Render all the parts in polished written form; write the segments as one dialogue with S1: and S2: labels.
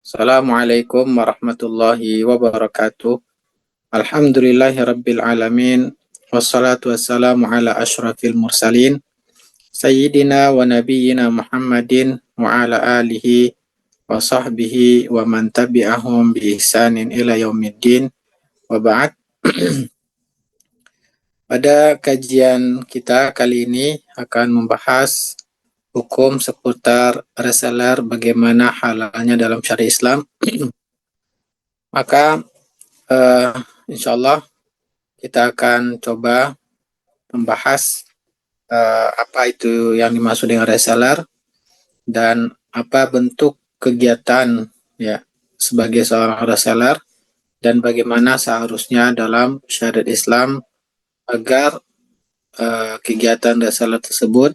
S1: Assalamualaikum warahmatullahi wabarakatuh. Alhamdulillahi rabbil alamin. Wassalatu wassalamu ala ashrafil mursalin. Sayyidina wa nabiyyina Muhammadin wa ala alihi wa sahbihi wa man tabi'ahum bi ihsanin ila yaumiddin. Wa ba'd. Pada kajian kita kali ini akan membahas hukum seputar reseller, bagaimana halalnya dalam syariat Islam. Maka eh, insya Allah kita akan coba membahas apa itu yang dimaksud dengan reseller dan apa bentuk kegiatan ya sebagai seorang reseller dan bagaimana seharusnya dalam syariat Islam agar kegiatan reseller tersebut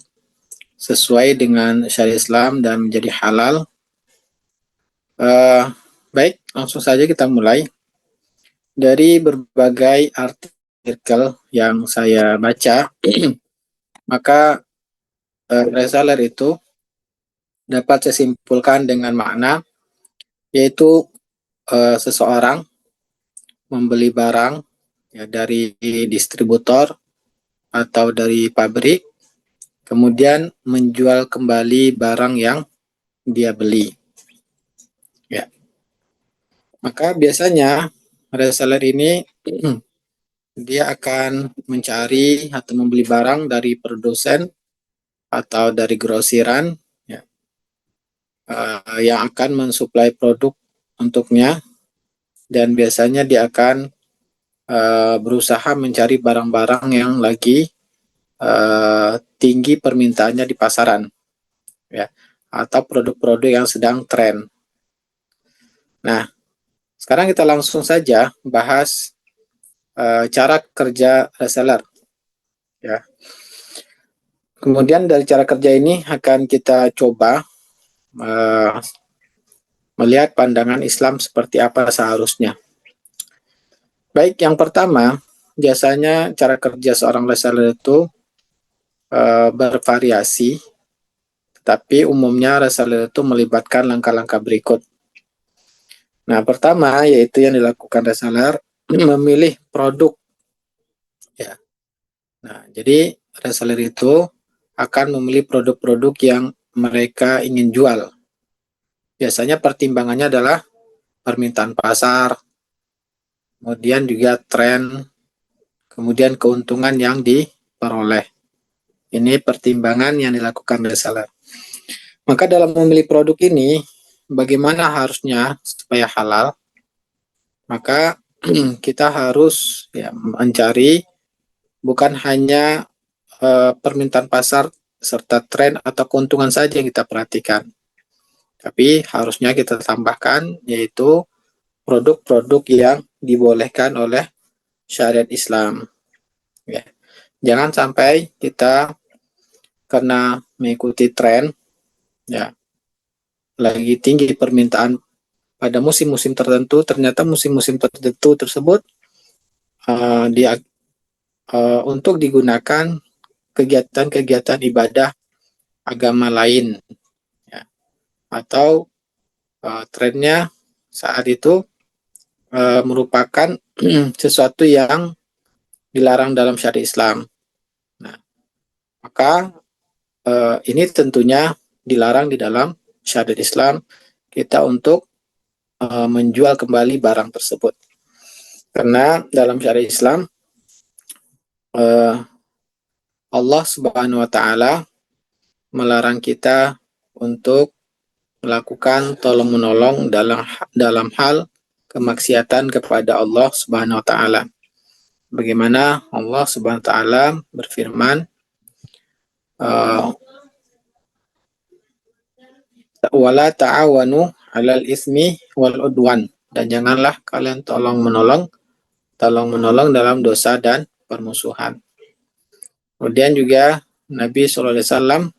S1: sesuai dengan syariat Islam dan menjadi halal. Baik, langsung saja kita mulai. Dari berbagai artikel yang saya baca, maka reseller itu dapat saya simpulkan dengan makna yaitu seseorang membeli barang ya, dari distributor atau dari pabrik, kemudian menjual kembali barang yang dia beli. Ya. Maka biasanya reseller ini dia akan mencari atau membeli barang dari produsen atau dari grosiran ya, yang akan mensuplai produk untuknya, dan biasanya dia akan berusaha mencari barang-barang yang lagi tinggi permintaannya di pasaran ya, atau produk-produk yang sedang tren. Nah, sekarang kita langsung saja bahas cara kerja reseller ya. Kemudian dari cara kerja ini akan kita coba melihat pandangan Islam seperti apa seharusnya. Baik, yang pertama, biasanya cara kerja seorang reseller itu bervariasi, tapi umumnya reseller itu melibatkan langkah-langkah berikut. Nah, pertama yaitu yang dilakukan reseller memilih produk. Ya. Nah, jadi reseller itu akan memilih produk-produk yang mereka ingin jual. Biasanya pertimbangannya adalah permintaan pasar, kemudian juga tren, kemudian keuntungan yang diperoleh. Ini pertimbangan yang dilakukan reseller. Maka dalam memilih produk ini, bagaimana harusnya supaya halal? Maka kita harus ya mencari bukan hanya permintaan pasar serta tren atau keuntungan saja yang kita perhatikan, tapi harusnya kita tambahkan yaitu produk-produk yang dibolehkan oleh syariat Islam. Ya. Jangan sampai kita karena mengikuti tren, ya lagi tinggi permintaan pada musim-musim tertentu, ternyata musim-musim tertentu tersebut untuk digunakan kegiatan-kegiatan ibadah agama lain, ya. Atau trennya saat itu merupakan sesuatu yang dilarang dalam syariat Islam. Nah, maka ini tentunya dilarang di dalam syariat Islam kita untuk menjual kembali barang tersebut. Karena dalam syariat Islam Allah Subhanahu wa taala melarang kita untuk melakukan tolong-menolong dalam hal kemaksiatan kepada Allah Subhanahu wa taala. Bagaimana Allah Subhanahu wa taala berfirman, wala ta'awanu 'alal ismi wal udwan, dan janganlah kalian tolong-menolong dalam dosa dan permusuhan. Kemudian juga Nabi SAW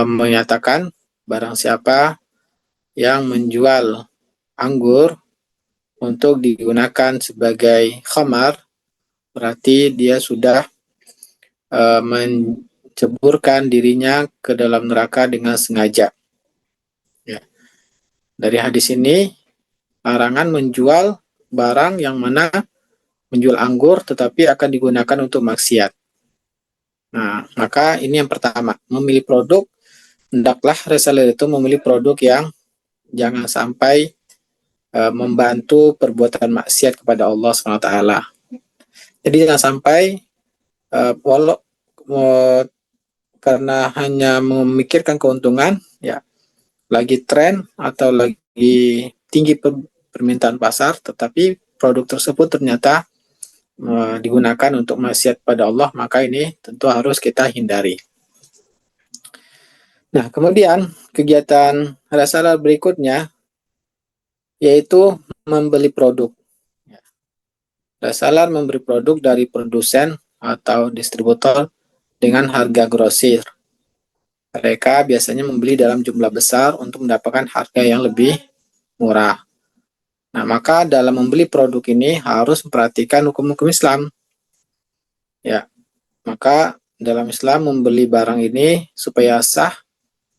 S1: menyatakan barang siapa yang menjual anggur untuk digunakan sebagai khamar, berarti dia sudah menceburkan dirinya ke dalam neraka dengan sengaja. Ya. dari hadis ini larangan menjual barang yang mana menjual anggur tetapi akan digunakan untuk maksiat. Nah, maka ini yang pertama, memilih produk, hendaklah reseller itu memilih produk yang jangan sampai membantu perbuatan maksiat kepada Allah SWT. Jadi jangan sampai walau karena hanya memikirkan keuntungan, ya lagi tren atau lagi tinggi permintaan pasar, tetapi produk tersebut ternyata digunakan untuk maksiat pada Allah, maka ini tentu harus kita hindari. Nah, kemudian kegiatan reseller berikutnya yaitu membeli produk. Reseller memberi produk dari produsen atau distributor dengan harga grosir. Mereka biasanya membeli dalam jumlah besar untuk mendapatkan harga yang lebih murah. Nah, maka dalam membeli produk ini harus memperhatikan hukum-hukum Islam. Ya, maka dalam Islam membeli barang ini supaya sah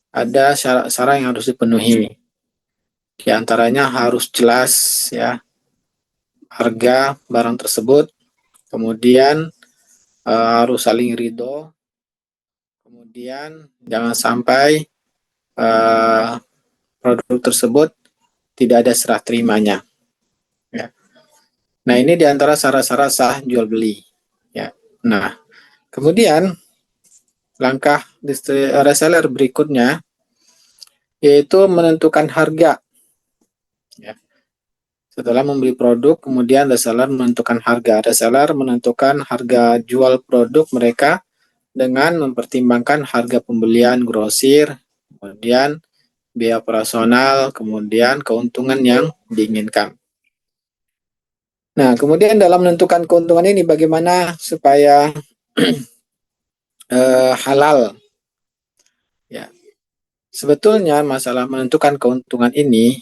S1: ada syarat-syarat yang harus dipenuhi. Di antaranya harus jelas ya harga barang tersebut, kemudian harus saling ridho, kemudian jangan sampai produk tersebut tidak ada serah terimanya. Ya. Nah, ini diantara syarat-syarat sah jual beli. Ya. Nah, kemudian langkah reseller berikutnya yaitu menentukan harga. Ya. Setelah membeli produk, kemudian reseller menentukan harga. Reseller menentukan harga jual produk mereka dengan mempertimbangkan harga pembelian grosir, kemudian biaya operasional, kemudian keuntungan yang diinginkan. Nah, kemudian dalam menentukan keuntungan ini bagaimana supaya halal? Ya, sebetulnya masalah menentukan keuntungan ini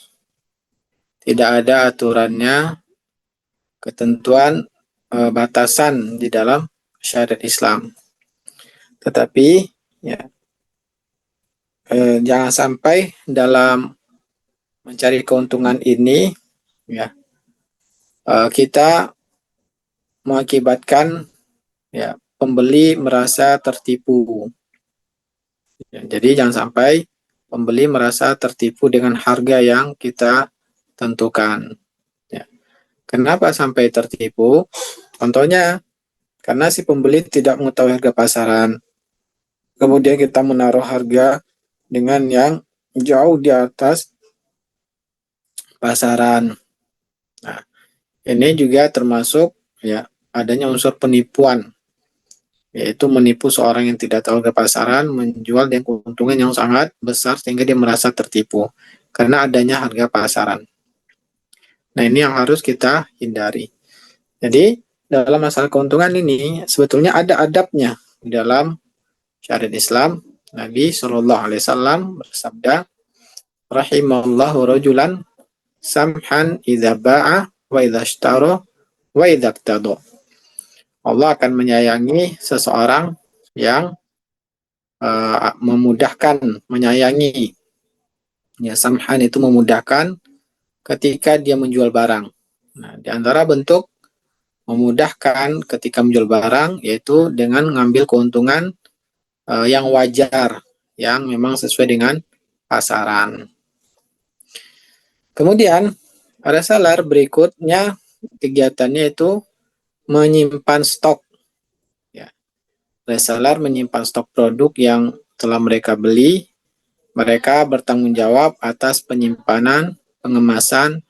S1: tidak ada aturannya, ketentuan batasan di dalam syariat Islam. Tetapi ya jangan sampai dalam mencari keuntungan ini ya kita mengakibatkan ya pembeli merasa tertipu. Ya, jadi jangan sampai pembeli merasa tertipu dengan harga yang kita tentukan. Ya. Kenapa sampai tertipu? Contohnya karena si pembeli tidak mengetahui harga pasaran. Kemudian kita menaruh harga dengan yang jauh di atas pasaran. Nah, ini juga termasuk ya adanya unsur penipuan, yaitu menipu seorang yang tidak tahu harga pasaran menjual dengan keuntungan yang sangat besar sehingga dia merasa tertipu karena adanya harga pasaran. Nah, ini yang harus kita hindari. Jadi, dalam masalah keuntungan ini sebetulnya ada adabnya di dalam syariat Islam. Nabi Shallallahu Alaihi Wasallam bersabda, "Rahimallahu rajulan samhan idza ba'a wa idza ishtara wa idza iqtada." Allah akan menyayangi seseorang yang memudahkan, menyayangi. Ya, samhan itu memudahkan ketika dia menjual barang. Nah, di antara bentuk memudahkan ketika menjual barang yaitu dengan mengambil keuntungan yang wajar, yang memang sesuai dengan pasaran. Kemudian reseller berikutnya kegiatannya itu menyimpan stok. Ya. Reseller menyimpan stok produk yang telah mereka beli. Mereka bertanggung jawab atas penyimpanan, pengemasan,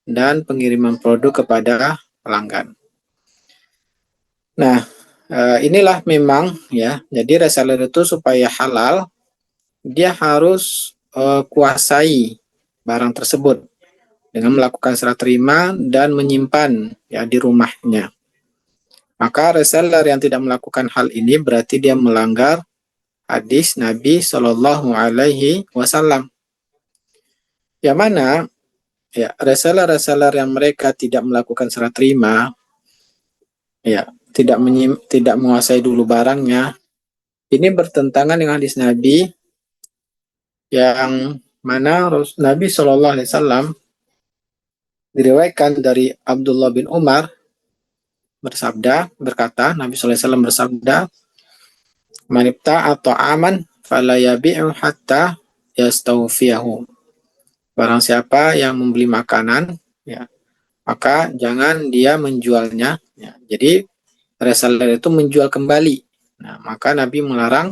S1: dan pengiriman produk kepada pelanggan. Nah, inilah memang ya. Jadi reseller itu supaya halal, dia harus kuasai barang tersebut dengan melakukan serah terima dan menyimpan ya di rumahnya. Maka reseller yang tidak melakukan hal ini berarti dia melanggar hadis Nabi Shallallahu Alaihi Wasallam. Yang mana ya reseller-reseller yang mereka tidak melakukan serah terima, ya tidak menguasai dulu barangnya, ini bertentangan dengan hadis Nabi yang mana Nabi Shallallahu Alaihi Wasallam diriwayatkan dari Abdullah bin Umar berkata, Nabi Shallallahu Alaihi Wasallam bersabda, manipta atau aman fala yabi'u hatta yastawfiyahu. Barang siapa yang membeli makanan, ya, maka jangan dia menjualnya. Ya. Jadi reseller itu menjual kembali. Nah, maka Nabi melarang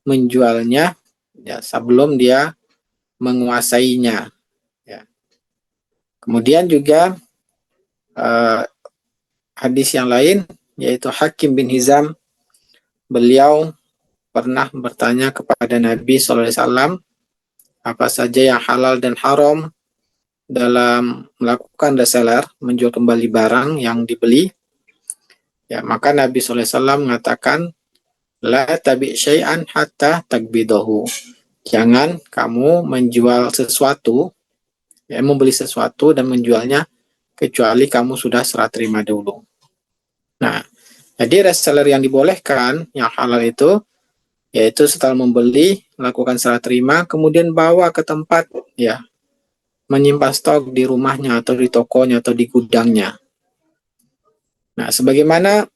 S1: menjualnya ya, sebelum dia menguasainya. Ya. Kemudian juga hadis yang lain yaitu Hakim bin Hizam, beliau pernah bertanya kepada Nabi SAW apa saja yang halal dan haram dalam melakukan reseller, menjual kembali barang yang dibeli. Ya, maka Nabi SAW mengatakan, la tabi syai'an hatta takbidahu. Jangan kamu menjual sesuatu, ya, membeli sesuatu dan menjualnya kecuali kamu sudah serah terima dulu. Nah, jadi reseller yang dibolehkan, yang halal itu, yaitu setelah membeli, melakukan serah terima, kemudian bawa ke tempat, ya, menyimpan stok di rumahnya atau di tokonya atau di gudangnya. Nah, sebagaimana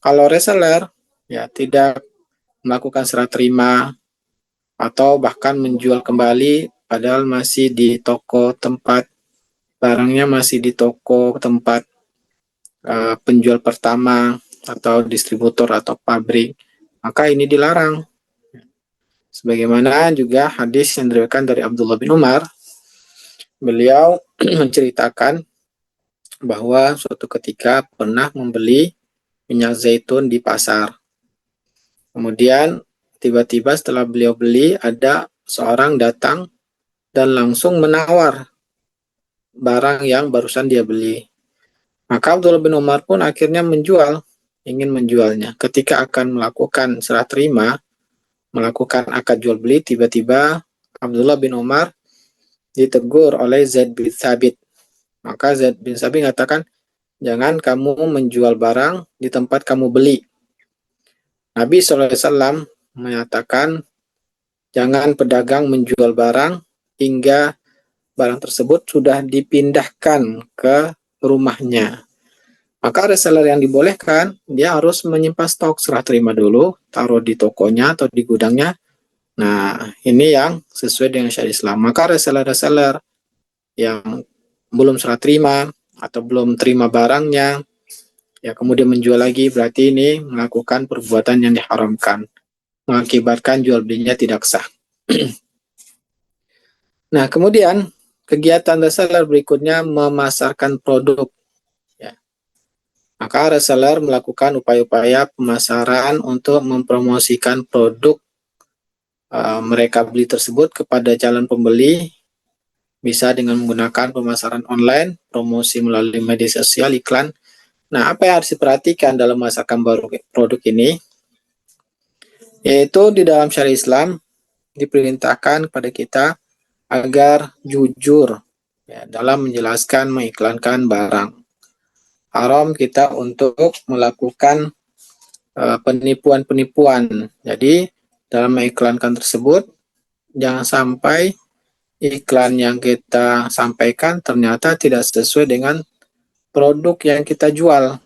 S1: kalau reseller ya tidak melakukan serah terima atau bahkan menjual kembali padahal masih di toko tempat barangnya masih di toko tempat penjual pertama atau distributor atau pabrik, maka ini dilarang. Sebagaimana juga hadis yang diriwayatkan dari Abdullah bin Umar, beliau menceritakan bahwa suatu ketika pernah membeli minyak zaitun di pasar. Kemudian tiba-tiba setelah beliau beli, ada seorang datang dan langsung menawar barang yang barusan dia beli. Maka Abdullah bin Umar pun akhirnya ingin menjualnya. Ketika akan melakukan serah terima, melakukan akad jual beli, tiba-tiba Abdullah bin Umar ditegur oleh Zaid bin Thabit. Maka Zaid bin Thabit mengatakan, jangan kamu menjual barang di tempat kamu beli. Nabi SAW menyatakan, jangan pedagang menjual barang hingga barang tersebut sudah dipindahkan ke rumahnya. Maka reseller yang dibolehkan, dia harus menyimpan stok serah terima dulu, taruh di tokonya atau di gudangnya. Nah, ini yang sesuai dengan syariat Islam. Maka reseller-reseller yang belum serah terima atau belum terima barangnya, ya kemudian menjual lagi, berarti ini melakukan perbuatan yang diharamkan, mengakibatkan jual belinya tidak sah. Nah, kemudian kegiatan reseller berikutnya memasarkan produk. Maka reseller melakukan upaya-upaya pemasaran untuk mempromosikan produk mereka beli tersebut kepada calon pembeli, bisa dengan menggunakan pemasaran online, promosi melalui media sosial, iklan. Nah, apa yang harus diperhatikan dalam memasarkan produk ini? Yaitu di dalam syariat Islam diperintahkan kepada kita agar jujur ya, dalam menjelaskan, mengiklankan barang. Haram kita untuk melakukan penipuan-penipuan. Jadi dalam mengiklankan tersebut jangan sampai iklan yang kita sampaikan ternyata tidak sesuai dengan produk yang kita jual.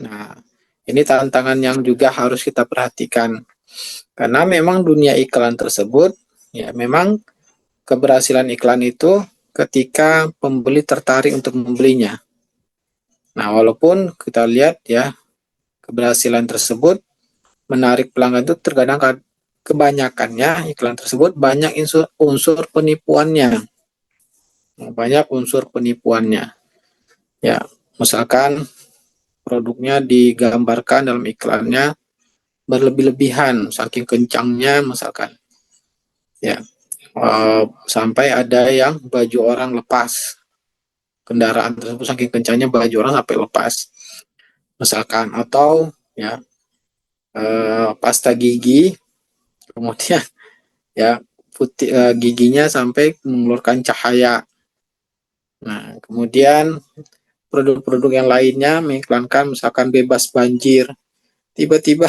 S1: Nah, ini tantangan yang juga harus kita perhatikan. Karena memang dunia iklan tersebut ya memang keberhasilan iklan itu ketika pembeli tertarik untuk membelinya. Nah, walaupun kita lihat ya keberhasilan tersebut menarik pelanggan itu terkadang kebanyakannya iklan tersebut banyak unsur penipuannya. Banyak unsur penipuannya. Ya, misalkan produknya digambarkan dalam iklannya berlebih-lebihan, saking kencangnya misalkan. Ya, sampai ada yang baju orang lepas. Kendaraan tersebut saking kencangnya baju orang sampai lepas. Misalkan atau ya pasta gigi kemudian ya putih giginya sampai mengeluarkan cahaya. Nah, kemudian produk-produk yang lainnya mengiklankan misalkan bebas banjir. Tiba-tiba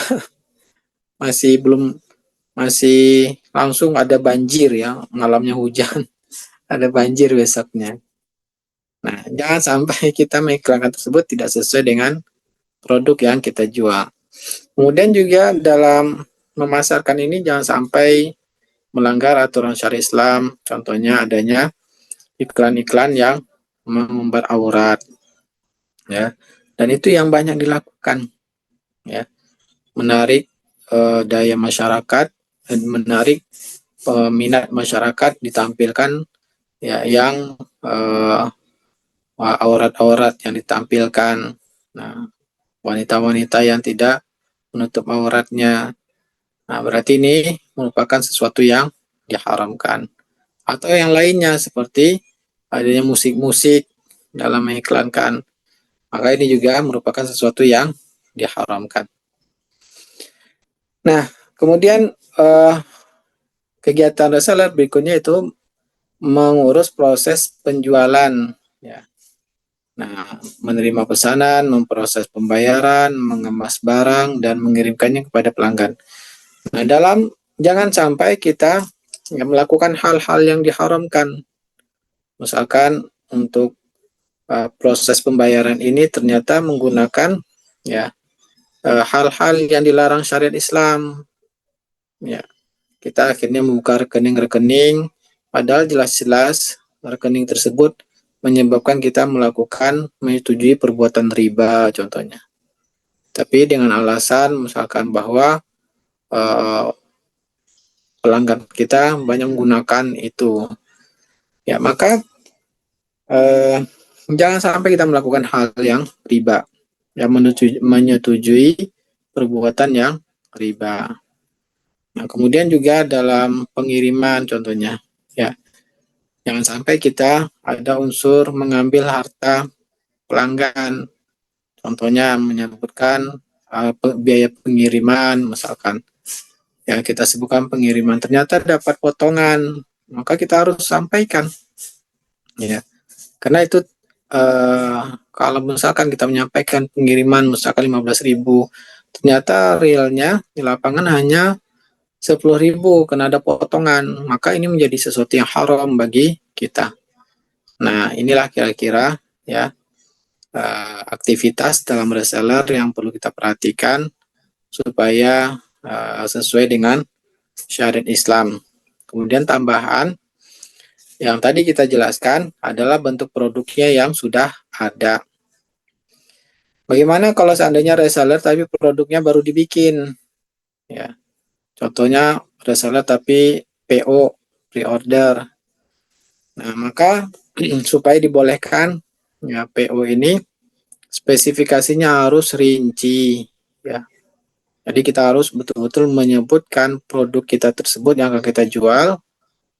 S1: masih belum masih langsung ada banjir ya, malamnya hujan, ada banjir besoknya. Nah, jangan sampai kita mengiklankan tersebut tidak sesuai dengan produk yang kita jual. Kemudian juga dalam memasarkan ini jangan sampai melanggar aturan syariat Islam, contohnya adanya iklan-iklan yang mengumbar aurat, ya. Dan itu yang banyak dilakukan, ya, menarik daya masyarakat dan menarik minat masyarakat ditampilkan ya yang aurat-aurat yang ditampilkan. Nah, wanita-wanita yang tidak menutup auratnya. Nah, berarti ini merupakan sesuatu yang diharamkan. Atau yang lainnya seperti adanya musik-musik dalam mengiklankan. Maka ini juga merupakan sesuatu yang diharamkan. Nah, kemudian kegiatan reseller berikutnya itu mengurus proses penjualan, ya. Nah, menerima pesanan, memproses pembayaran, mengemas barang, dan mengirimkannya kepada pelanggan. Nah, jangan sampai kita ya, melakukan hal-hal yang diharamkan. Misalkan untuk proses pembayaran ini ternyata menggunakan ya hal-hal yang dilarang syariat Islam. Ya, kita akhirnya membuka rekening-rekening, padahal jelas-jelas rekening tersebut menyebabkan kita menyetujui perbuatan riba contohnya. Tapi dengan alasan misalkan bahwa uh, pelanggan kita banyak menggunakan itu, ya maka jangan sampai kita melakukan hal yang riba, yang menyetujui perbuatan yang riba. Nah, kemudian juga dalam pengiriman contohnya, ya jangan sampai kita ada unsur mengambil harta pelanggan. Contohnya menyebutkan biaya pengiriman, misalkan yang kita sebutkan pengiriman ternyata dapat potongan, maka kita harus sampaikan, ya. Karena itu kalau misalkan kita menyampaikan pengiriman misalkan 15.000, ternyata realnya di lapangan hanya 10.000 karena ada potongan, maka ini menjadi sesuatu yang haram bagi kita. Nah, inilah kira-kira ya aktivitas dalam reseller yang perlu kita perhatikan supaya sesuai dengan syariat Islam. Kemudian tambahan yang tadi kita jelaskan adalah bentuk produknya yang sudah ada. Bagaimana kalau seandainya reseller tapi produknya baru dibikin? Ya, contohnya reseller tapi PO, pre-order. Nah, maka supaya dibolehkan ya PO ini spesifikasinya harus rinci, ya. Jadi kita harus betul-betul menyebutkan produk kita tersebut yang akan kita jual.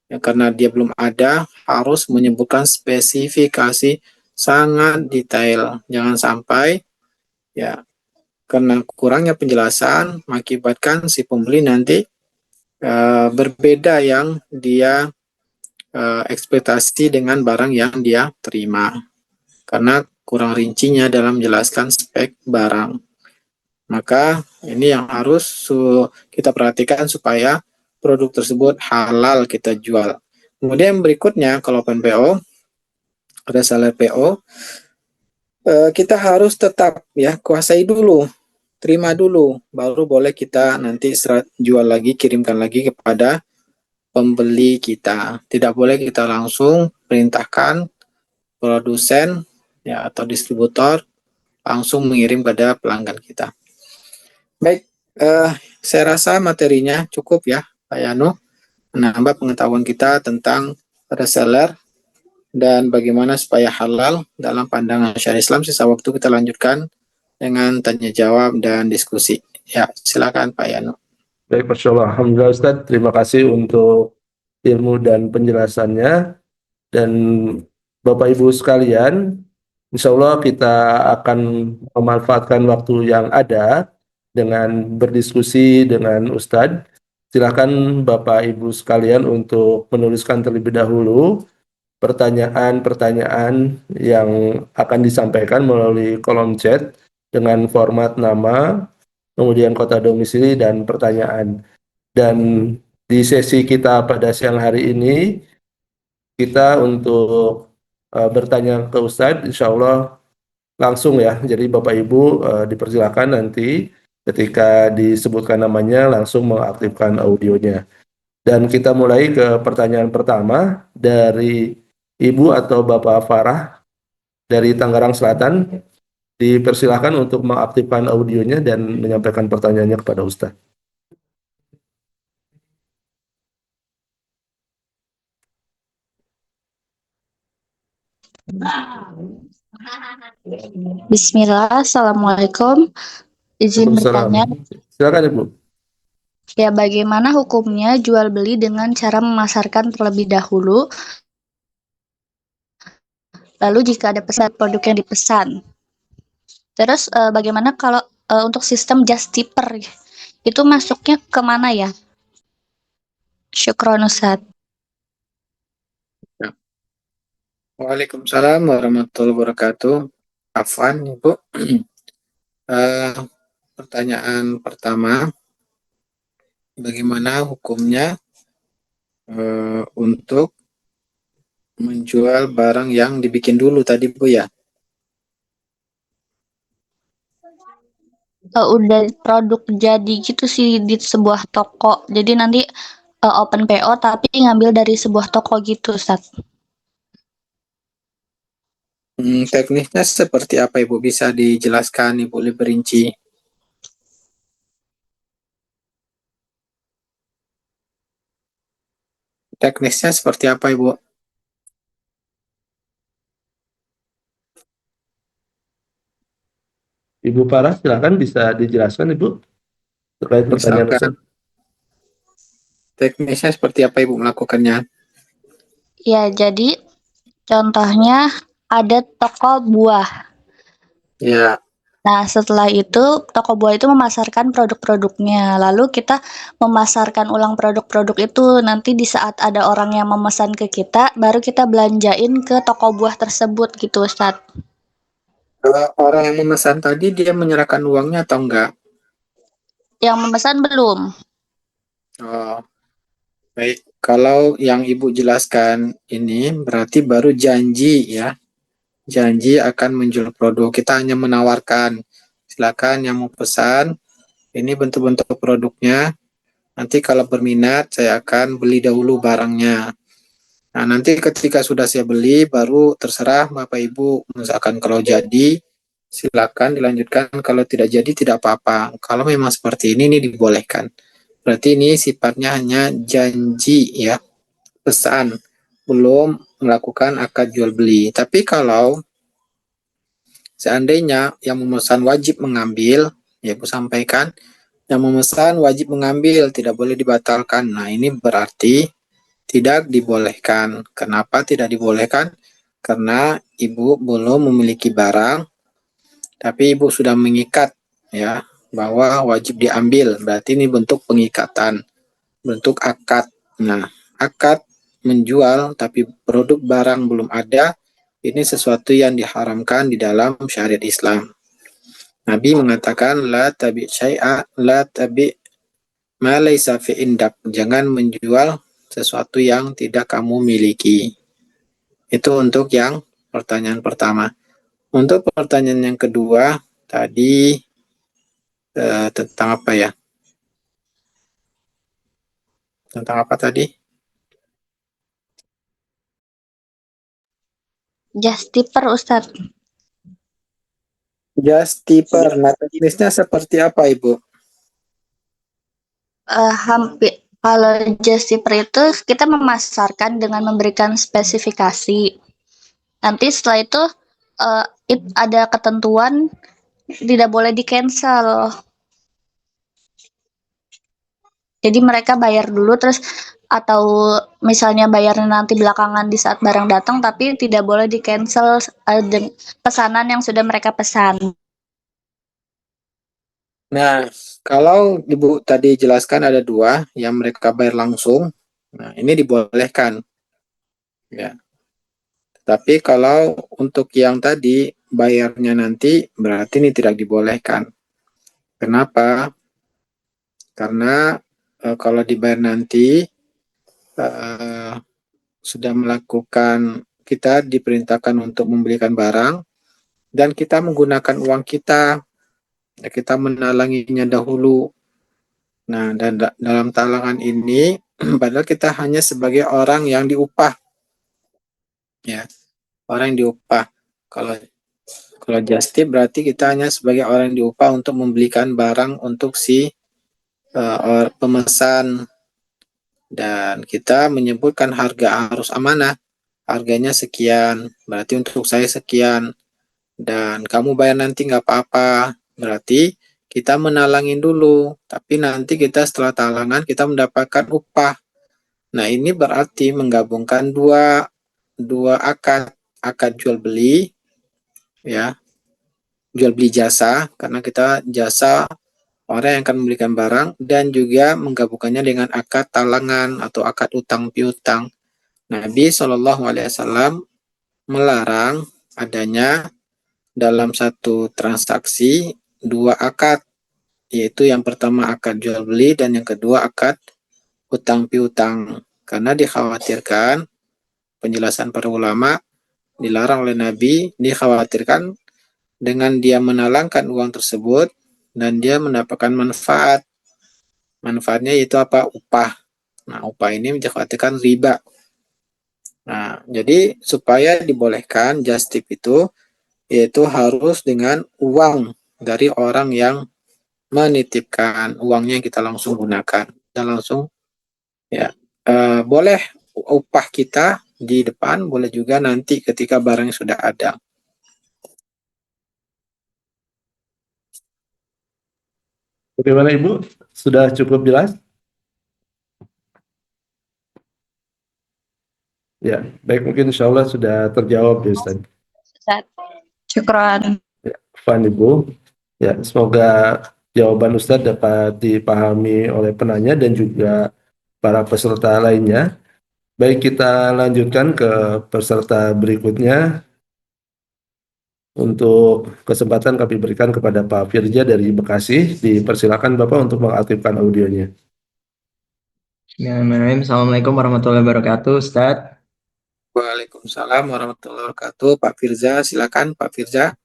S1: Ya, karena dia belum ada, harus menyebutkan spesifikasi sangat detail. Jangan sampai ya karena kurangnya penjelasan mengakibatkan si pembeli nanti berbeda yang dia ekspektasi dengan barang yang dia terima. Karena kurang rincinya dalam menjelaskan spek barang. Maka ini yang harus kita perhatikan supaya produk tersebut halal kita jual. Kemudian berikutnya kalau open PO, reseller PO, kita harus tetap ya kuasai dulu, terima dulu, baru boleh kita nanti jual lagi, kirimkan lagi kepada pembeli kita. Tidak boleh kita langsung perintahkan produsen ya atau distributor langsung mengirim pada pelanggan kita. Baik, saya rasa materinya cukup ya, Pak Yano, menambah pengetahuan kita tentang reseller dan bagaimana supaya halal dalam pandangan syariat Islam. Sisa waktu kita lanjutkan dengan tanya jawab dan diskusi. Ya, silakan Pak Yano.
S2: Baik, Masya Allah. Alhamdulillah Ustadz, terima kasih untuk ilmu dan penjelasannya. Dan Bapak Ibu sekalian, insya Allah kita akan memanfaatkan waktu yang ada dengan berdiskusi dengan Ustadz. Silakan Bapak Ibu sekalian untuk menuliskan terlebih dahulu pertanyaan-pertanyaan yang akan disampaikan melalui kolom chat dengan format nama, kemudian kota domisili dan pertanyaan. Dan di sesi kita pada siang hari ini, kita untuk bertanya ke Ustadz, insya Allah langsung ya. Jadi Bapak Ibu dipersilakan nanti ketika disebutkan namanya langsung mengaktifkan audionya. Dan kita mulai ke pertanyaan pertama dari Ibu atau Bapak Farah dari Tangerang Selatan. Dipersilakan untuk mengaktifkan audionya dan menyampaikan pertanyaannya kepada Ustadz.
S3: Bismillah, Assalamualaikum. Izin
S2: Waalaikumsalam.
S3: bertanya,
S2: Silakan Ibu.
S3: ya bagaimana hukumnya jual beli dengan cara memasarkan terlebih dahulu, lalu jika ada pesan produk yang dipesan. Terus bagaimana kalau untuk sistem just tipper, itu masuknya kemana ya? Syukron Ustaz.
S1: Waalaikumsalam warahmatullahi wabarakatuh. Afwan, Ibu. Eh, Pertanyaan pertama, bagaimana hukumnya untuk menjual barang yang dibikin dulu tadi, Bu ya?
S3: Udah produk jadi gitu sih di sebuah toko. Jadi nanti open PO tapi ngambil dari sebuah toko gitu Ustaz.
S1: Teknisnya seperti apa, Ibu? Bisa dijelaskan, Ibu, lebih rinci? Teknisnya seperti apa, Ibu?
S2: Ibu Farah, silakan bisa dijelaskan Ibu terkait pertanyaan
S1: Misalkan,
S2: Ustaz.
S1: teknisnya seperti apa, Ibu, melakukannya?
S3: Ya, jadi contohnya ada toko buah.
S1: Ya,
S3: Nah, setelah itu toko buah itu memasarkan produk-produknya. Lalu kita memasarkan ulang produk-produk itu. Nanti di saat ada orang yang memesan ke kita, baru kita belanjain ke toko buah tersebut gitu, Ustadz.
S1: kalau orang yang memesan tadi, dia menyerahkan uangnya atau enggak?
S3: Yang memesan belum.
S1: Oh, baik. Kalau yang Ibu jelaskan ini berarti baru janji ya. Janji akan menjual produk. Kita hanya menawarkan. Silakan yang mau pesan, ini bentuk-bentuk produknya. Nanti kalau berminat, saya akan beli dahulu barangnya. Nah, nanti ketika sudah saya beli, baru terserah Bapak Ibu. Misalkan kalau jadi, silakan dilanjutkan. Kalau tidak jadi, tidak apa-apa. Kalau memang seperti ini dibolehkan. Berarti ini sifatnya hanya janji ya, pesan. Belum melakukan akad jual beli. Tapi kalau seandainya yang memesan wajib mengambil, ya Ibu sampaikan, yang memesan wajib mengambil, tidak boleh dibatalkan. Nah, ini berarti tidak dibolehkan. Kenapa tidak dibolehkan? Karena Ibu belum memiliki barang, tapi Ibu sudah mengikat ya bahwa wajib diambil. Berarti ini bentuk pengikatan, bentuk akad. Nah, akad menjual tapi produk barang belum ada, ini sesuatu yang diharamkan di dalam syariat Islam. Nabi mengatakan la tabi syai'a la tabi ma laisa fi indak. Jangan menjual sesuatu yang tidak kamu miliki. Itu untuk yang pertanyaan pertama. Untuk pertanyaan yang kedua tadi tentang apa ya? Tentang apa tadi?
S3: Just tipper, Ustadz.
S1: Just tipper. Nah, teknisnya seperti apa, Ibu?
S3: Hampir kalau just tipper itu kita memasarkan dengan memberikan spesifikasi. Nanti setelah itu ada ketentuan tidak boleh di cancel. Jadi mereka bayar dulu terus atau misalnya bayarnya nanti belakangan di saat barang datang tapi tidak boleh di cancel pesanan yang sudah mereka pesan.
S1: Nah, kalau Ibu tadi jelaskan ada dua yang mereka bayar langsung, nah ini dibolehkan. Ya. Tapi kalau untuk yang tadi bayarnya nanti berarti ini tidak dibolehkan. Kenapa? Karena kalau dibayar nanti eh, sudah melakukan, kita diperintahkan untuk membelikan barang dan kita menggunakan uang kita, ya, kita menalanginya dahulu. Nah, dan dalam talangan ini padahal kita hanya sebagai orang yang diupah, ya, orang yang diupah. Kalau kalau just tip berarti kita hanya sebagai orang yang diupah untuk membelikan barang untuk si pemesan, dan kita menyebutkan harga harus amanah. Harganya sekian, berarti untuk saya sekian, dan kamu bayar nanti nggak apa-apa. Berarti kita menalangin dulu, tapi nanti kita setelah talangan kita mendapatkan upah. Nah, ini berarti menggabungkan dua dua akad, akad jual beli, ya, jual beli jasa, karena kita jasa orang yang akan membelikan barang, dan juga menggabungkannya dengan akad talangan atau akad utang piutang. Nabi Shallallahu Alaihi Wasallam melarang adanya dalam satu transaksi dua akad, yaitu yang pertama akad jual beli dan yang kedua akad utang piutang, karena dikhawatirkan, penjelasan para ulama, dilarang oleh Nabi, dikhawatirkan dengan dia menalangkan uang tersebut dan dia mendapatkan manfaat. Manfaatnya yaitu apa? Upah. Nah, upah ini dikhawatirkan riba. Nah, jadi supaya dibolehkan just tip itu, yaitu harus dengan uang dari orang yang menitipkan uangnya, yang kita langsung gunakan dan langsung, ya, boleh upah kita di depan, boleh juga nanti ketika barangnya sudah ada.
S2: Bagaimana Ibu? Sudah cukup jelas? Ya, baik, mungkin insya Allah sudah terjawab ya Ustaz.
S3: Ustaz. Syukran.
S2: Fun Ibu. Ya, semoga jawaban Ustaz dapat dipahami oleh penanya dan juga para peserta lainnya. Baik, kita lanjutkan ke peserta berikutnya. Untuk kesempatan kami berikan kepada Pak Firja dari Bekasi. Dipersilakan Bapak untuk mengaktifkan audionya.
S4: Bismillahirrahmanirrahim. Assalamualaikum warahmatullahi wabarakatuh, Ustaz.
S1: Waalaikumsalam warahmatullahi wabarakatuh. Pak Firza, silakan Pak Firza.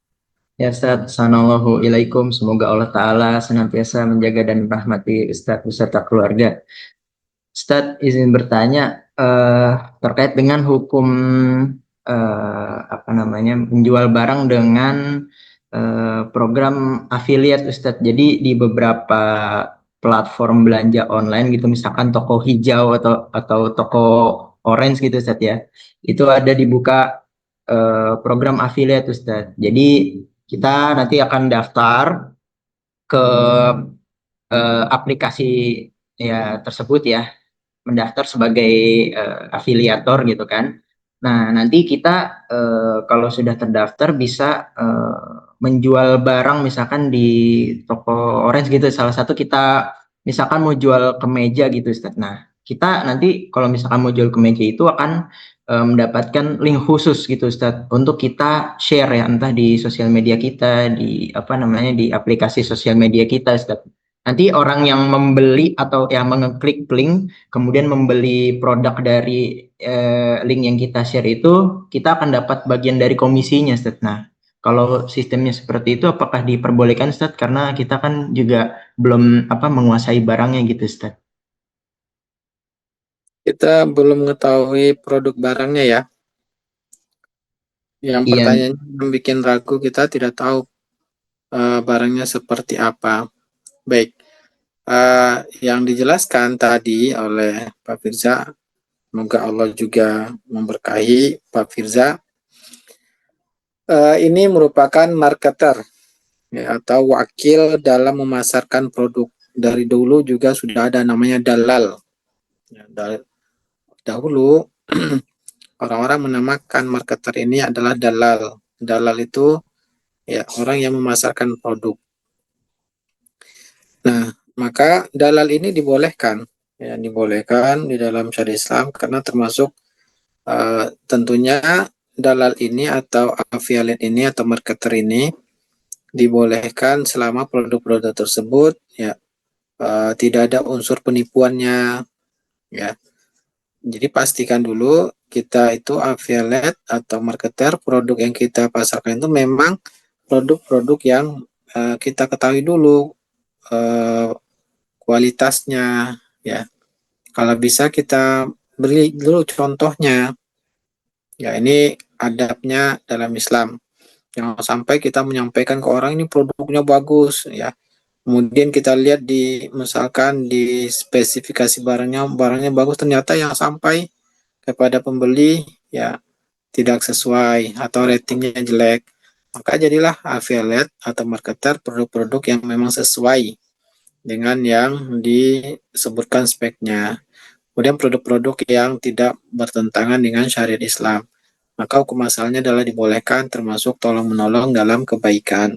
S4: Ya Ustaz, sanallahu ilaikum. Semoga Allah Ta'ala senantiasa menjaga dan merahmati Ustaz beserta keluarga. Ustaz, izin bertanya terkait dengan hukum menjual barang dengan program affiliate Ustaz. Jadi di beberapa platform belanja online gitu, misalkan toko hijau atau toko orange gitu Ustaz ya, itu ada dibuka program affiliate Ustaz. Jadi kita nanti akan daftar ke aplikasi ya tersebut ya, mendaftar sebagai afiliator gitu kan. Nah, nanti kita kalau sudah terdaftar bisa menjual barang misalkan di toko orange gitu. Salah satu kita misalkan mau jual kemeja gitu Ustaz. Nah, kita nanti kalau misalkan mau jual kemeja itu akan mendapatkan link khusus gitu Ustaz untuk kita share ya, entah di sosial media kita, di di aplikasi sosial media kita Ustaz. Nanti orang yang membeli atau yang mengeklik link kemudian membeli produk dari link yang kita share itu, kita akan dapat bagian dari komisinya, Ustaz. Nah, kalau sistemnya seperti itu, apakah diperbolehkan, Ustaz? Karena kita kan juga belum menguasai barangnya gitu, Ustaz.
S1: Kita belum mengetahui produk barangnya ya. Yang
S4: Iya,
S1: pertanyaannya yang bikin ragu, kita tidak tahu barangnya seperti apa. Baik, yang dijelaskan tadi oleh Pak Firza, semoga Allah juga memberkahi Pak Firza. Ini merupakan marketer, ya, atau wakil dalam memasarkan produk. Dari dulu juga sudah ada namanya dalal. Ya, dahulu orang-orang menamakan marketer ini adalah dalal. Dalal itu ya orang yang memasarkan produk. Nah, maka dalal ini dibolehkan, ya, dibolehkan di dalam syariat Islam karena termasuk tentunya dalal ini atau affiliate ini atau marketer ini dibolehkan selama produk-produk tersebut ya tidak ada unsur penipuannya, ya. Jadi pastikan dulu kita itu affiliate atau marketer, produk yang kita pasarkan itu memang produk-produk yang kita ketahui dulu eh, kualitasnya, ya. Kalau bisa kita beri dulu contohnya. Ya, ini adabnya dalam Islam. Jangan sampai kita menyampaikan ke orang ini produknya bagus, ya. Kemudian kita lihat di misalkan di spesifikasi barangnya bagus, ternyata yang sampai kepada pembeli ya tidak sesuai atau ratingnya jelek. Maka jadilah affiliate atau marketer produk-produk yang memang sesuai dengan yang disebutkan speknya. Kemudian produk-produk yang tidak bertentangan dengan syariat Islam. Maka hukum asalnya adalah dibolehkan termasuk tolong-menolong dalam kebaikan.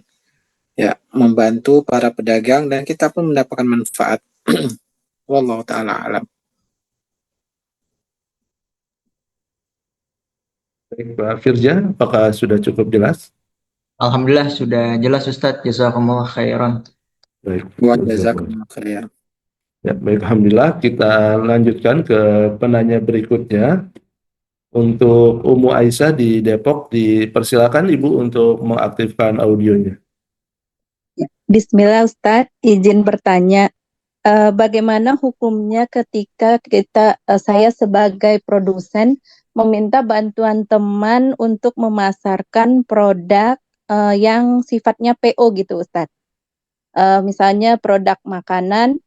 S1: Ya, membantu para pedagang dan kita pun mendapatkan manfaat. Wallahu taala alam.
S2: Baik, Pak Firja, apakah sudah cukup jelas?
S4: Alhamdulillah sudah jelas Ustadz. Jazakumullah khairan.
S2: Baik,
S1: Wa
S2: jazakumullah.
S1: jazakumullah khair.
S2: Ya, baik, alhamdulillah kita lanjutkan ke penanya berikutnya. Untuk Umu Aisyah di Depok, dipersilakan Ibu untuk mengaktifkan audionya.
S5: Bismillah Ustadz, izin bertanya, bagaimana hukumnya ketika saya sebagai produsen meminta bantuan teman untuk memasarkan produk yang sifatnya PO gitu Ustadz. Misalnya produk makanan,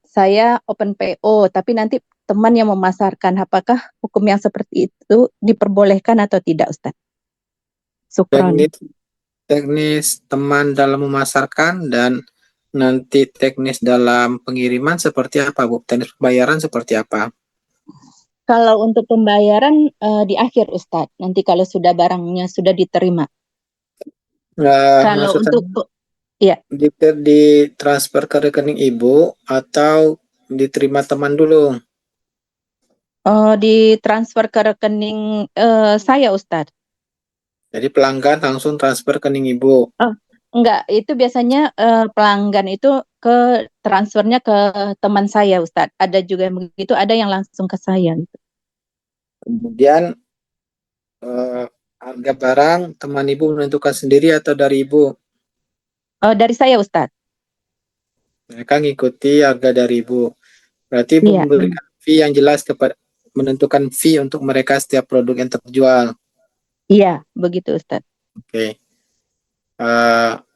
S5: saya open PO, tapi nanti teman yang memasarkan, apakah hukum yang seperti itu diperbolehkan atau tidak Ustadz? Syukron.
S1: Teknis teman dalam memasarkan dan nanti teknis dalam pengiriman seperti apa, Bu? Teknis pembayaran seperti apa?
S5: Kalau untuk pembayaran di akhir Ustadz, nanti kalau sudah barangnya sudah diterima. Kalau
S1: Maksudnya
S5: untuk ya
S1: di transfer ke rekening Ibu atau diterima teman dulu?
S5: ditransfer ke rekening saya Ustadz.
S1: Jadi pelanggan langsung transfer ke rekening Ibu.
S5: Oh, enggak, itu biasanya pelanggan itu ke transfernya ke teman saya Ustadz. Ada juga yang begitu, ada yang langsung ke saya gitu.
S1: Kemudian harga barang teman Ibu menentukan sendiri atau dari Ibu?
S5: Dari saya Ustadz.
S1: Mereka ngikuti harga dari Ibu. Berarti Ibu
S5: Iya,
S1: memberikan fee yang jelas kepada menentukan fee untuk mereka setiap produk yang terjual.
S5: iya, begitu Ustadz.
S1: Oke.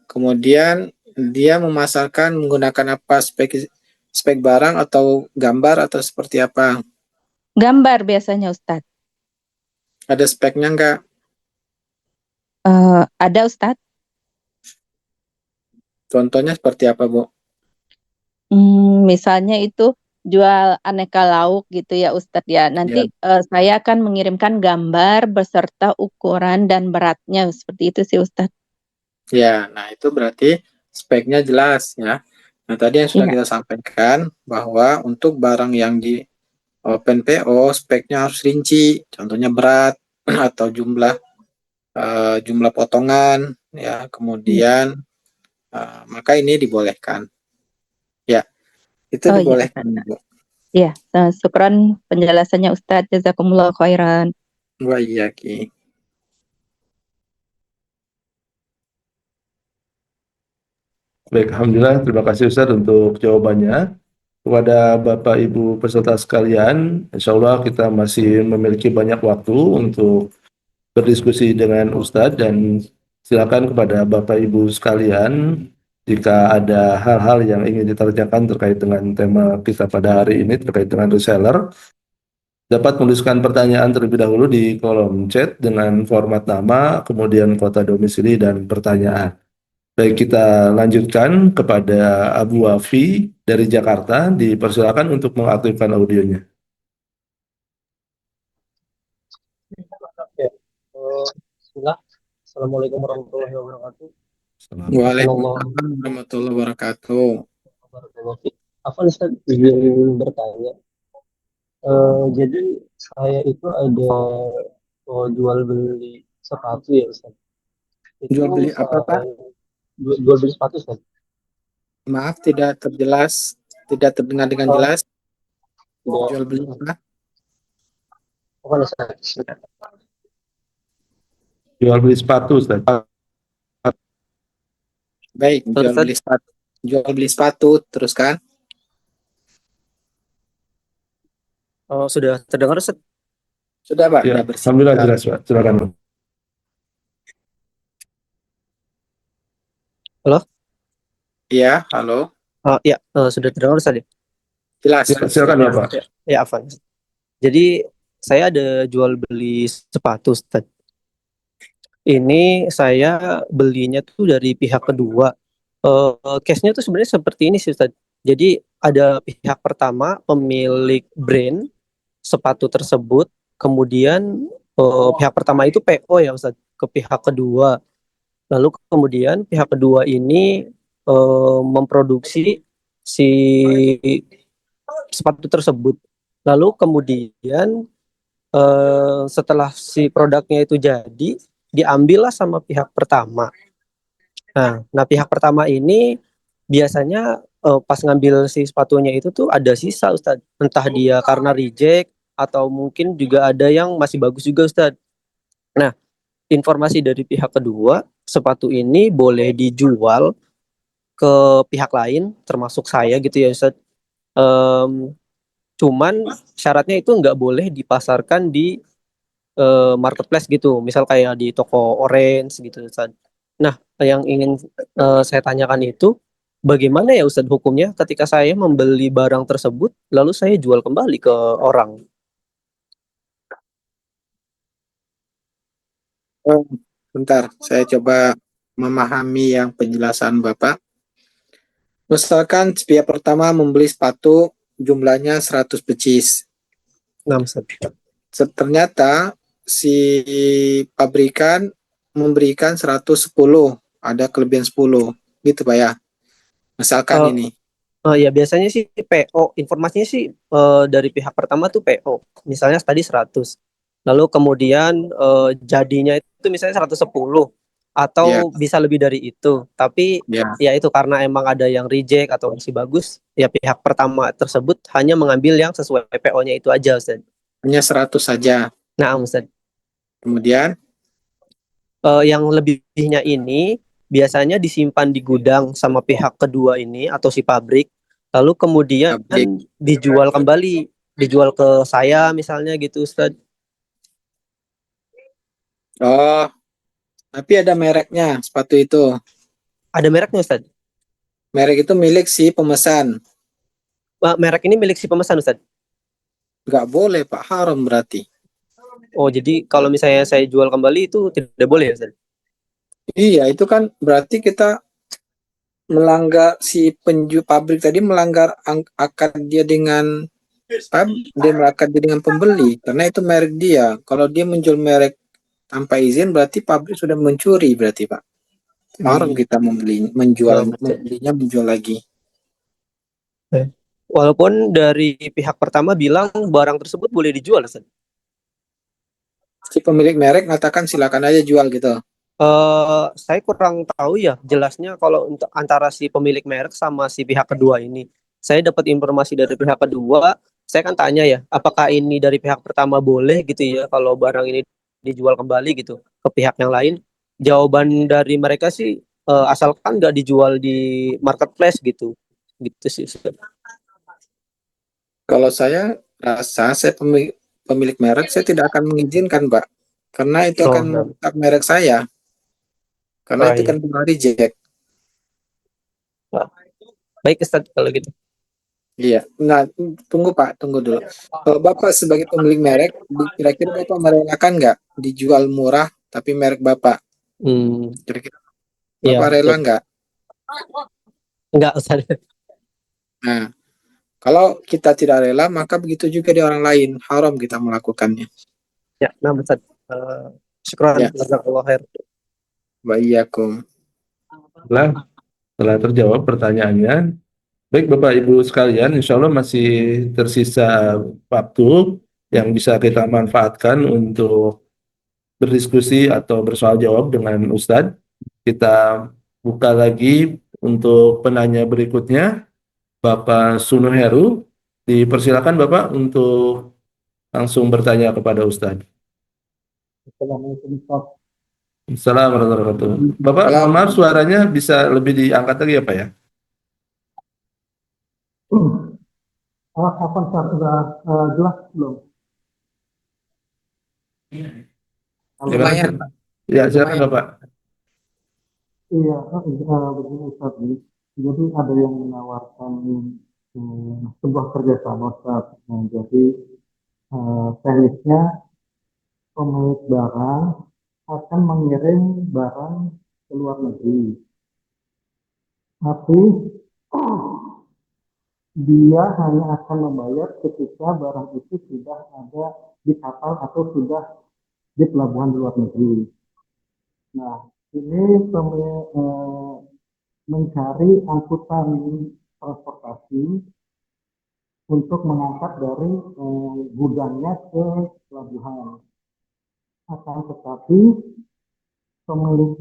S1: Kemudian dia memasarkan menggunakan apa, spek barang atau gambar atau seperti apa?
S5: Gambar biasanya Ustadz.
S1: Ada speknya enggak?
S5: Ada Ustadz.
S1: Contohnya seperti apa, Bu?
S5: Misalnya itu jual aneka lauk gitu ya Ustadz ya.
S1: Ya,
S5: Nanti saya akan mengirimkan gambar beserta ukuran dan beratnya seperti itu sih Ustadz.
S1: ya. Nah itu berarti speknya jelas ya. Nah tadi yang sudah
S5: Iya,
S1: kita sampaikan bahwa untuk barang yang di Open PO speknya harus rinci. Contohnya berat atau jumlah potongan ya.
S5: iya.
S1: Kemudian maka ini dibolehkan. Ya, itu
S5: Oh iya
S1: dibolehkan,
S5: Ustadz.
S1: Bu.
S5: Iya, syukran penjelasannya Ustadz. Jazakumullah khairan.
S1: Wa iya, Ki.
S2: Baik, alhamdulillah terima kasih Ustadz untuk jawabannya. Kepada Bapak Ibu peserta sekalian, insya Allah kita masih memiliki banyak waktu untuk berdiskusi dengan Ustadz dan silakan kepada Bapak Ibu sekalian jika ada hal-hal yang ingin ditanyakan terkait dengan tema kita pada hari ini terkait dengan reseller, dapat menuliskan pertanyaan terlebih dahulu di kolom chat dengan format nama, kemudian kota domisili dan pertanyaan. Baik, kita lanjutkan kepada Abu Wafi dari Jakarta. Dipersilakan untuk mengaktifkan audionya.
S6: Ya, bismillah. Assalamualaikum warahmatullahi wabarakatuh.
S1: Waalaikumsalam warahmatullahi wabarakatuh.
S6: Apa Ustaz izin bertanya? Jadi saya itu ada jual beli sepatu ya Ustaz. Itu
S1: Jual beli apa, Pak?
S6: jual beli sepatu Ustaz.
S1: Maaf, tidak terjelas, tidak terdengar dengan
S6: Oh,
S1: jelas.
S6: tidak.
S1: Jual beli apa?
S6: Bukan Ustaz.
S2: Jual beli sepatu, Ustaz.
S1: Baik,
S7: Halo,
S1: jual
S7: Ustaz.
S1: beli sepatu. Jual beli sepatu, teruskan.
S7: Oh, sudah terdengar, Ustaz?
S1: Sudah, Pak,
S2: Ya,
S1: sudah bersih.
S2: alhamdulillah jelas, Pak. Silakan.
S7: Halo?
S1: Iya, halo.
S7: Oh, ya, sudah terdengar, Ustaz, ya?
S1: Jelas.
S2: Ya, silakan Bapak.
S7: Ya, Afan. Jadi, saya ada jual beli sepatu, Ustaz. Ini saya belinya tuh dari pihak kedua. Case-nya tuh sebenarnya seperti ini sih, Ustaz. Jadi, ada pihak pertama, pemilik brand sepatu tersebut, kemudian pihak pertama itu PO ya, Ustaz, ke pihak kedua. Lalu kemudian pihak kedua ini memproduksi si sepatu tersebut. Lalu kemudian setelah si produknya itu jadi, diambillah sama pihak pertama. Nah, pihak pertama ini biasanya pas ngambil si sepatunya itu tuh ada sisa, Ustadz. Entah dia karena reject atau mungkin juga ada yang masih bagus juga, Ustadz. Nah, informasi dari pihak kedua, sepatu ini boleh dijual ke pihak lain, termasuk saya gitu ya, Ustadz. Em, Cuman syaratnya itu nggak boleh dipasarkan di marketplace gitu, misal kayak di toko orange gitu, Ustaz. Nah, yang ingin saya tanyakan itu, bagaimana ya Ustadz hukumnya ketika saya membeli barang tersebut, lalu saya jual kembali ke orang?
S1: Oh, bentar, saya coba memahami yang penjelasan Bapak. Misalkan pihak pertama membeli sepatu jumlahnya 100 pieces.
S7: Nah, Ustadz.
S1: Ternyata si pabrikan memberikan 110, ada kelebihan 10. Gitu Pak ya. Misalkan
S7: Eh,
S1: ini.
S7: ya biasanya sih PO, informasinya sih dari pihak pertama tuh PO, misalnya tadi 100. Lalu kemudian jadinya itu misalnya 110
S1: Ya,
S7: atau bisa lebih dari itu. Tapi
S1: ya.
S7: ya itu karena emang ada yang reject atau masih bagus, ya pihak pertama tersebut hanya mengambil yang sesuai PO-nya itu aja, Ustaz.
S1: Hanya 100 saja.
S7: Nah, Ustaz,
S1: Kemudian,
S7: yang lebihnya ini biasanya disimpan di gudang sama pihak kedua ini atau si pabrik, lalu kemudian
S1: pabrik.
S7: dijual kembali, dijual ke saya misalnya gitu, Ustaz.
S1: Oh, tapi ada mereknya sepatu itu.
S7: Ada mereknya, Ustaz.
S1: Merek itu milik si pemesan.
S7: Merek ini milik si pemesan, Ustaz.
S1: Nggak boleh, Pak. Haram berarti.
S7: Oh, jadi kalau misalnya saya jual kembali itu tidak boleh ya, Ustaz?
S1: Iya, itu kan berarti kita melanggar si pabrik tadi melanggar akad dia dengan dia melanggar dia dengan pembeli karena itu merek dia. Kalau dia menjual merek tanpa izin berarti pabrik sudah mencuri berarti Pak. Haram kita membelinya menjual lagi.
S7: Walaupun dari pihak pertama bilang barang tersebut boleh dijual, Ustaz.
S1: Si pemilik merek mengatakan silakan aja jual gitu.
S7: Saya kurang tahu ya jelasnya kalau untuk antara si pemilik merek sama si pihak kedua ini. Saya dapat informasi dari pihak kedua, saya kan tanya ya, apakah ini dari pihak pertama boleh gitu ya kalau barang ini dijual kembali gitu ke pihak yang lain? Jawaban dari mereka sih asalkan nggak dijual di marketplace gitu, gitu sih.
S1: Kalau saya rasa saya pemilik merek saya tidak akan mengizinkan Pak. Karena itu akan merusak merek saya. Karena itu
S7: iya.
S1: kan reject.
S7: Baik Ustaz kalau gitu.
S1: Iya, nah tunggu Pak, tunggu dulu. Kalau Bapak sebagai pemilik merek, kira-kira Bapak merelakan nggak dijual murah tapi merek Bapak? Kira-kira
S7: Iya,
S1: Bapak rela nggak?
S7: enggak Ustaz.
S1: Nah, kalau kita tidak rela, maka begitu juga di orang lain. Haram kita melakukannya.
S7: Ya, nah Ustaz. Syukran,
S1: Ya.
S7: jazakallah khair.
S1: Wa iyyakum.
S2: Setelah terjawab pertanyaannya, baik Bapak Ibu sekalian, insya Allah masih tersisa waktu yang bisa kita manfaatkan untuk berdiskusi atau bersoal jawab dengan Ustadz. Kita buka lagi Untuk penanya berikutnya, Bapak Suno Heru, dipersilakan Bapak untuk langsung bertanya kepada Ustadz.
S6: Assalamualaikum Ustaz.
S2: Assalamualaikum warahmatullahi wabarakatuh. Bapak, mohon maaf suaranya bisa lebih diangkat lagi ya Pak ya?
S6: Apa Ustaz sudah jelas belum? Halo.
S1: Lumayan, Pak.
S2: Ya, silakan Bapak.
S6: Iya, begini Ustaz. Jadi ada yang menawarkan sebuah kerjasama Ustaz. Nah, jadi teknisnya pemilik barang akan mengirim barang ke luar negeri. Tapi dia hanya akan membayar ketika barang itu sudah ada di kapal atau sudah di pelabuhan di luar negeri. Nah, ini mencari angkutan transportasi untuk mengangkat dari gudangnya ke pelabuhan. Akan tetapi pemilik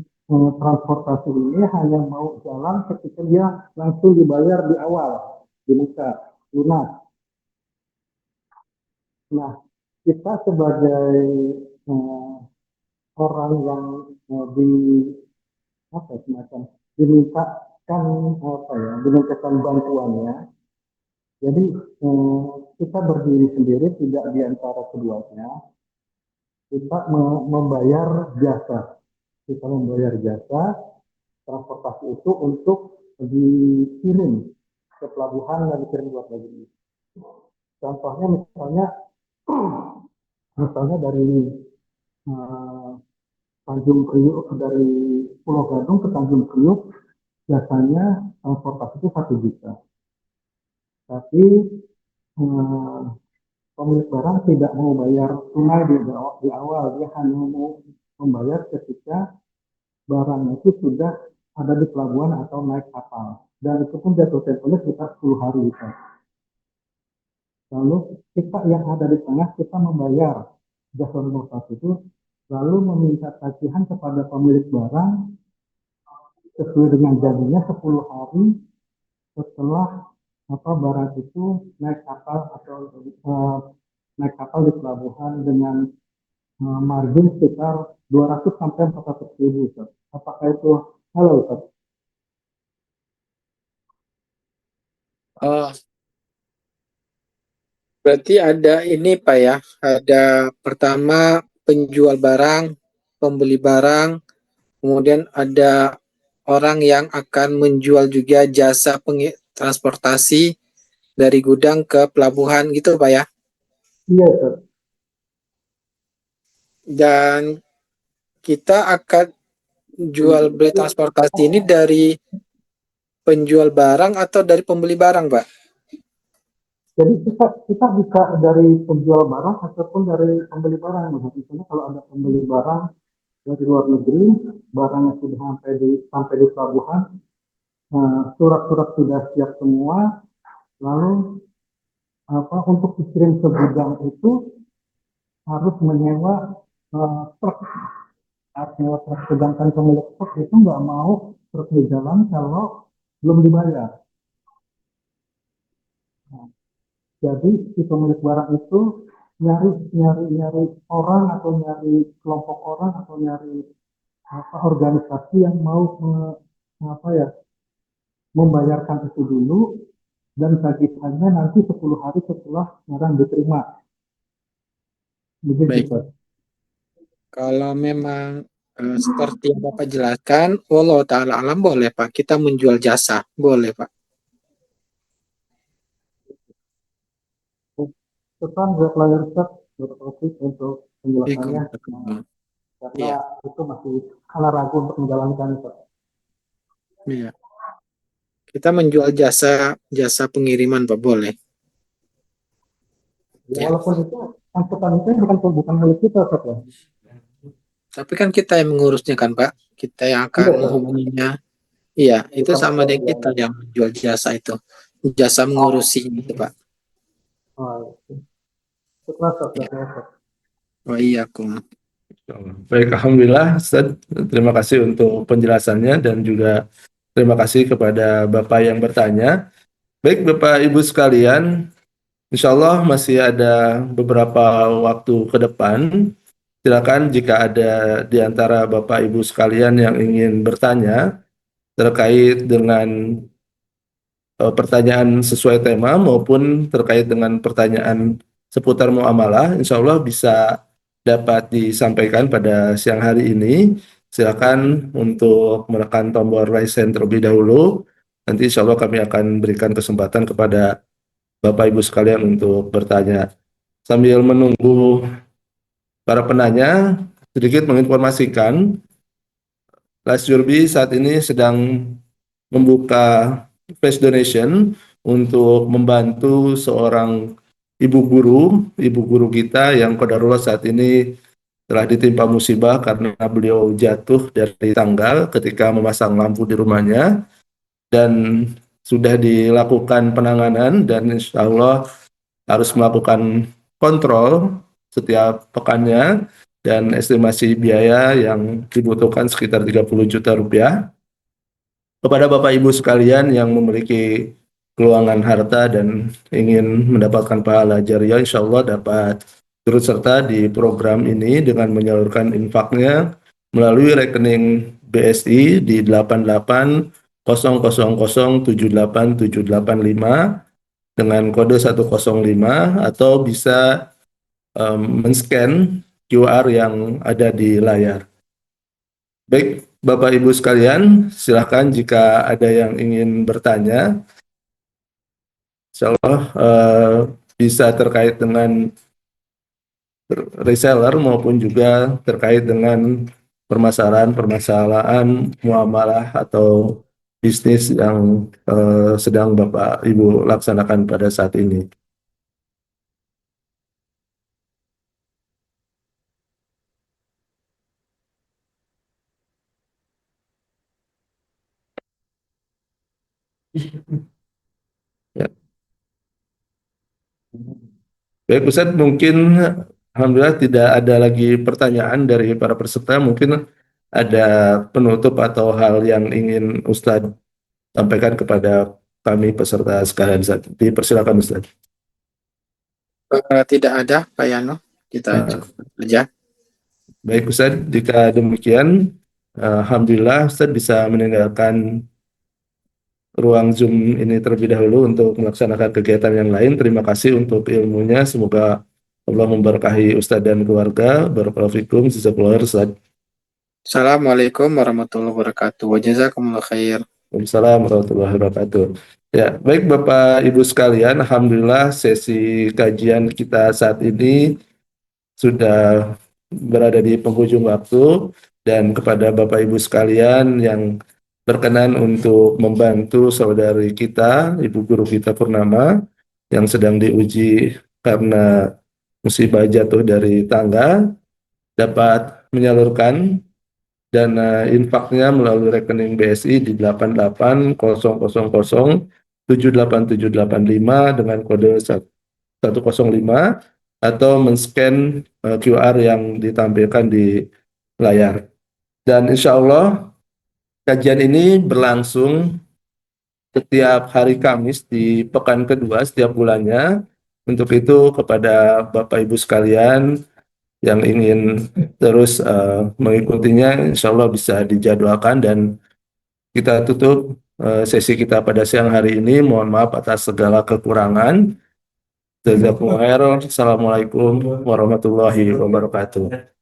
S6: transportasi ini hanya mau jalan ketika dia langsung dibayar di awal, di muka, lunas. Nah, kita sebagai orang yang di apa semacam dimintakan dimintakan bantuannya. Jadi kita berdiri sendiri tidak di antara keduanya. Kita membayar jasa. Kita membayar jasa transportasi itu untuk dikirim ke pelabuhan dan dikirim luar negeri. Contohnya misalnya dari Tanjung Priuk, dari Pulau Gadung ke Tanjung Priuk, biasanya transportasi itu 1 juta. Tapi pemilik barang tidak mau bayar tunai di awal, dia hanya mau membayar ketika barang itu sudah ada di pelabuhan atau naik kapal. Dan itu pun jatuh temponya sekitar 10 hari. Lalu kita yang ada di tengah, kita membayar jasa transportasi itu, lalu meminta tagihan kepada pemilik barang sesuai dengan janjinya 10 hari setelah barang itu naik kapal atau naik kapal di pelabuhan dengan margin sekitar 200 sampai 400 ribu. Ustaz. Apakah itu halo Ustaz?
S1: Oh, berarti ada ini Pak ya, ada pertama penjual barang, pembeli barang, kemudian ada orang yang akan menjual juga jasa transportasi dari gudang ke pelabuhan gitu Pak ya.
S6: Iya Ustaz.
S1: Dan kita akan jual beli transportasi ini dari penjual barang atau dari pembeli barang Pak?
S6: Jadi kita bisa dari penjual barang ataupun dari pembeli barang. Misalnya kalau ada pembeli barang dari luar negeri, barangnya sudah sampai di pelabuhan, surat-surat sudah siap semua, lalu untuk dikirim ke gudang itu harus menyewa truk. Artinya truk, sedangkan pemilik truk itu nggak mau truk di jalan kalau belum dibayar. Nah, jadi si pemilik barang itu nyari orang atau nyari kelompok orang atau nyari organisasi yang mau membayarkan itu dulu dan tagihannya nanti 10 hari setelah barang diterima. Begitu
S1: Baik.
S6: Pak.
S1: Kalau memang seperti yang Bapak jelaskan, wallahu ta'ala alam boleh Pak, kita menjual jasa, boleh Pak.
S6: Tetap layar Ustaz, bertopik untuk penjelasannya. Karena
S1: Iya.
S6: itu masih kalah ragu untuk menjalankan Ustaz.
S1: Iya. Kita menjual jasa pengiriman Pak, boleh. Ya.
S6: Walaupun itu angkutan itu bukan milik kita Ustaz ya.
S1: Tapi kan kita yang mengurusnya kan Pak, kita yang akan
S6: Iya, Pak.
S1: menghubunginya. Iya, itu
S6: Bukan
S1: sama dengan
S6: kita
S1: kita yang menjual jasa itu, jasa mengurusi itu Pak.
S6: Setelah Ustaz,
S1: Ya.
S6: Ustaz.
S1: Oh iya, Kum.
S2: Baik, Alhamdulillah Ustaz. Terima kasih untuk penjelasannya dan juga terima kasih kepada Bapak yang bertanya. Baik Bapak Ibu sekalian, insya Allah masih ada beberapa waktu ke depan. Silakan jika ada di antara Bapak Ibu sekalian yang ingin bertanya terkait dengan pertanyaan sesuai tema maupun terkait dengan pertanyaan seputar muamalah, insya Allah bisa dapat disampaikan pada siang hari ini. Silakan untuk menekan tombol raise hand terlebih dahulu. Nanti insya Allah kami akan berikan kesempatan kepada Bapak Ibu sekalian untuk bertanya. Sambil menunggu para penanya, sedikit menginformasikan, Last Jurbi saat ini sedang membuka flash donation untuk membantu seorang ibu guru kita yang qadarullah saat ini telah ditimpa musibah karena beliau jatuh dari tangga ketika memasang lampu di rumahnya, dan sudah dilakukan penanganan dan insya Allah harus melakukan kontrol setiap pekannya, dan estimasi biaya yang dibutuhkan sekitar 30 juta rupiah. Kepada Bapak Ibu sekalian yang memiliki keluangan harta dan ingin mendapatkan pahala jariah, insya Allah dapat turut serta di program ini dengan menyalurkan infaknya melalui rekening BSI di 8800078785 dengan kode 105, atau bisa men-scan QR yang ada di layar. Baik, Bapak Ibu sekalian, silakan jika ada yang ingin bertanya. Insya Allah bisa terkait dengan reseller maupun juga terkait dengan permasalahan muamalah atau bisnis yang sedang Bapak Ibu laksanakan pada saat ini. Ya. Baik Ustaz, mungkin alhamdulillah tidak ada lagi pertanyaan dari para peserta. Mungkin ada penutup atau hal yang ingin Ustaz sampaikan kepada kami peserta sekalian, Ustaz. Dipersilakan Ustaz.
S1: Tidak ada, Pak Yano. Kita cukup saja.
S2: Baik Ustaz, jika demikian, alhamdulillah Ustaz bisa meninggalkan ruang Zoom ini terlebih dahulu untuk melaksanakan kegiatan yang lain. Terima kasih untuk ilmunya. Semoga Allah memberkahi Ustadz dan keluarga. Barakallahu fikum. Jazakallahu khair.
S1: Assalamualaikum warahmatullahi wabarakatuh. Wa jazakumullah khair.
S2: Waalaikumsalam warahmatullahi wabarakatuh. Ya, baik Bapak Ibu sekalian, alhamdulillah sesi kajian kita saat ini sudah berada di penghujung waktu, dan kepada Bapak Ibu sekalian yang berkenan untuk membantu saudari kita, Ibu Guru kita Purnama, yang sedang diuji karena musibah jatuh dari tangga, dapat menyalurkan dana infaknya melalui rekening BSI di 8800078785 dengan kode 105, atau men-scan QR yang ditampilkan di layar. Dan insya Allah kajian ini berlangsung setiap hari Kamis di pekan kedua setiap bulannya. Untuk itu kepada Bapak Ibu sekalian yang ingin terus mengikutinya, insya Allah bisa dijadwalkan, dan kita tutup sesi kita pada siang hari ini. Mohon maaf atas segala kekurangan. Jazakumullah khairan. Assalamualaikum warahmatullahi wabarakatuh.